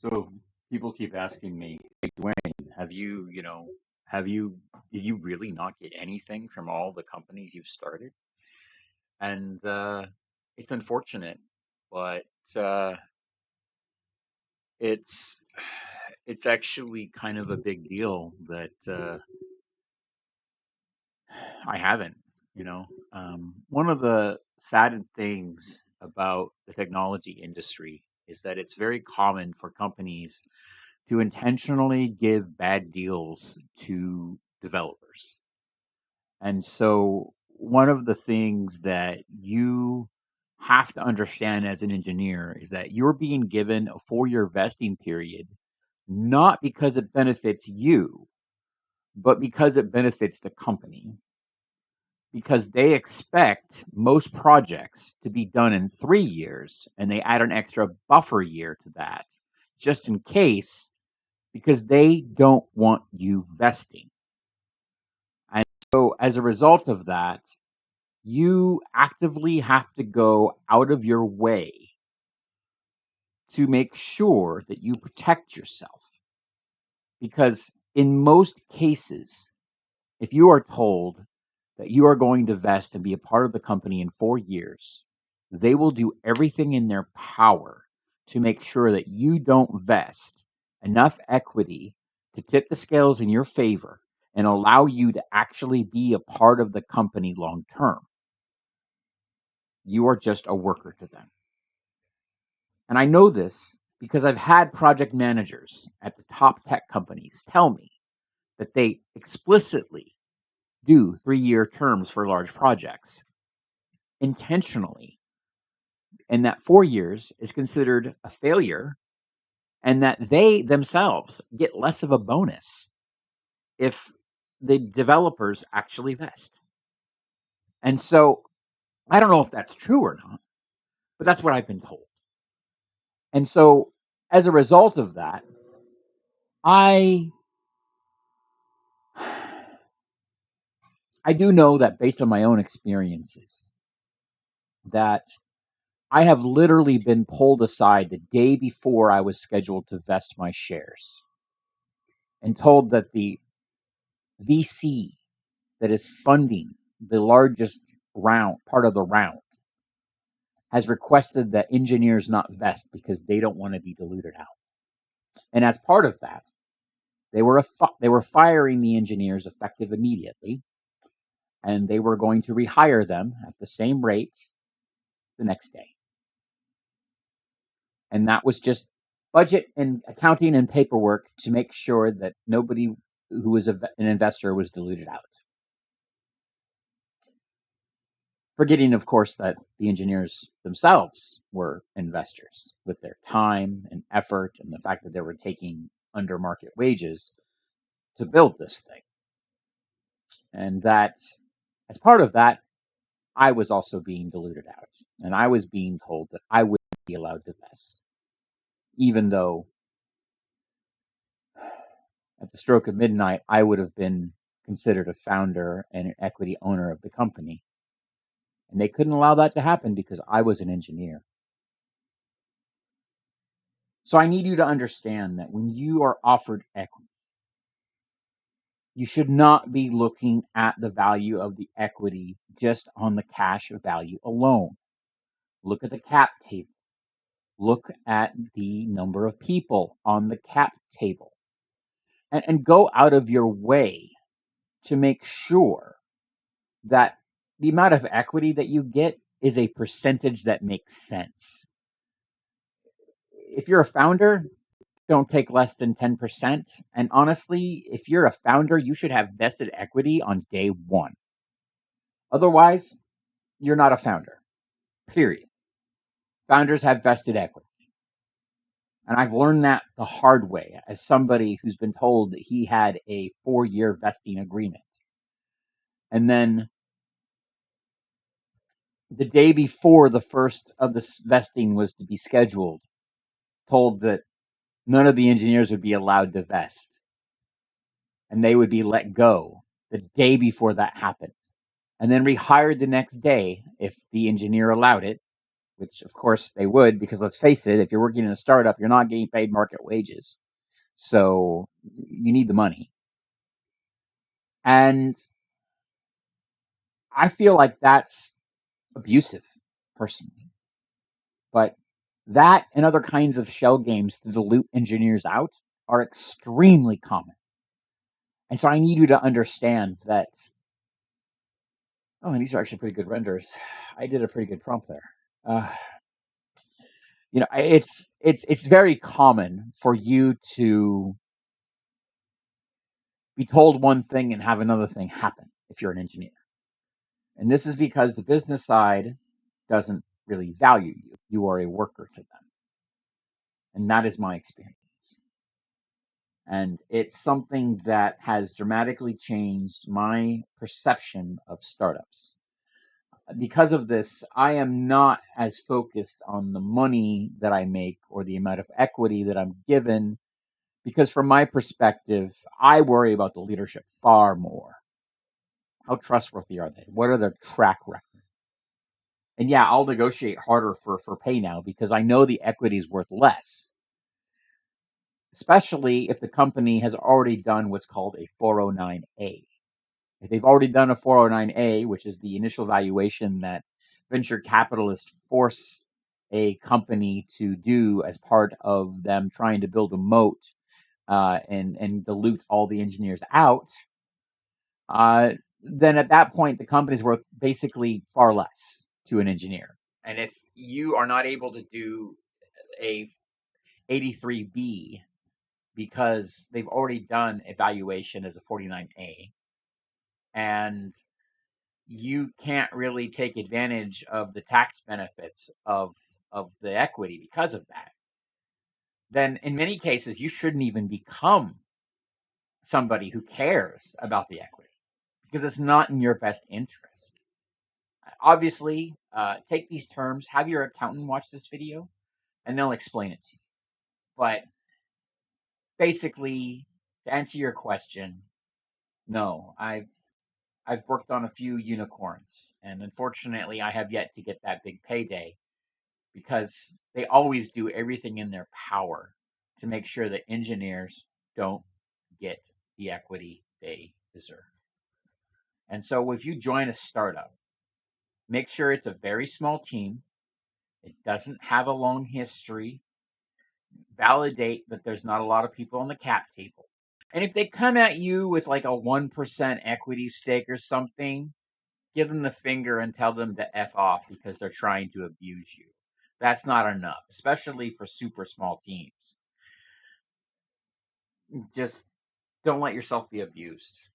So people keep asking me, "Hey, Dwayne, did you really not get anything from all the companies you've started?" And it's unfortunate, but uh, it's it's actually kind of a big deal that I haven't. One of the sad things about the technology industry is that it's very common for companies to intentionally give bad deals to developers. And so, one of the things that you have to understand as an engineer is that you're being given a 4 year vesting period, not because it benefits you, but because it benefits the company. Because they expect most projects to be done in 3 years, and they add an extra buffer year to that just in case, because they don't want you vesting. And so, as a result of that, you actively have to go out of your way to make sure that you protect yourself. Because in most cases, if you are told that you are going to vest and be a part of the company in 4 years, they will do everything in their power to make sure that you don't vest enough equity to tip the scales in your favor and allow you to actually be a part of the company long term. You are just a worker to them. And I know this because I've had project managers at the top tech companies tell me that they explicitly do 3 year terms for large projects intentionally, and that 4 years is considered a failure, and that they themselves get less of a bonus if the developers actually vest. And so I don't know if that's true or not, but that's what I've been told. And so as a result of that, I I do know that based on my own experiences that I have literally been pulled aside the day before I was scheduled to vest my shares and told that the VC that is funding the largest part of the round has requested that engineers not vest because they don't want to be diluted out. And as part of that, they were firing the engineers effective immediately, and they were going to rehire them at the same rate the next day. And that was just budget and accounting and paperwork to make sure that nobody who was an investor was diluted out. Forgetting, of course, that the engineers themselves were investors with their time and effort and the fact that they were taking under market wages to build this thing. And that, as part of that, I was also being diluted out. And I was being told that I wouldn't be allowed to vest, even though at the stroke of midnight, I would have been considered a founder and an equity owner of the company. And they couldn't allow that to happen because I was an engineer. So I need you to understand that when you are offered equity, you should not be looking at the value of the equity just on the cash value alone. Look at the cap table. Look at the number of people on the cap table. And go out of your way to make sure that the amount of equity that you get is a percentage that makes sense. If you're a founder, don't take less than 10%. And honestly, if you're a founder, you should have vested equity on day one. Otherwise, you're not a founder, period. Founders have vested equity. And I've learned that the hard way as somebody who's been told that he had a 4 year vesting agreement. And then the day before the first of the vesting was to be scheduled, told that none of the engineers would be allowed to vest and they would be let go the day before that happened, and then rehired the next day if the engineer allowed it, which of course they would, because let's face it, if you're working in a startup, you're not getting paid market wages. So you need the money. And I feel like that's abusive, personally. But that and other kinds of shell games to dilute engineers out are extremely common. And so I need you to understand that. Oh, and these are actually pretty good renders. I did a pretty good prompt there. Uh, it's very common for you to be told one thing and have another thing happen if you're an engineer. And this is because the business side doesn't really value you. You are a worker to them. And that is my experience. And it's something that has dramatically changed my perception of startups. Because of this, I am not as focused on the money that I make or the amount of equity that I'm given, because from my perspective, I worry about the leadership far more. How trustworthy are they? What are their track record? And yeah, I'll negotiate harder for pay now because I know the equity is worth less, especially if the company has already done what's called a 409A. If they've already done a 409A, which is the initial valuation that venture capitalists force a company to do as part of them trying to build a moat and dilute all the engineers out, then at that point the company's worth basically far less to an engineer. And if you are not able to do a 83B because they've already done evaluation as a 49A, and you can't really take advantage of the tax benefits of the equity because of that, then in many cases you shouldn't even become somebody who cares about the equity because it's not in your best interest. Obviously, take these terms, have your accountant watch this video, and they'll explain it to you. But basically, to answer your question, no, I've worked on a few unicorns, and unfortunately, I have yet to get that big payday because they always do everything in their power to make sure that engineers don't get the equity they deserve. And so, if you join a startup, make sure it's a very small team. It doesn't have a long history. Validate that there's not a lot of people on the cap table. And if they come at you with like a 1% equity stake or something, give them the finger and tell them to F off because they're trying to abuse you. That's not enough, especially for super small teams. Just don't let yourself be abused.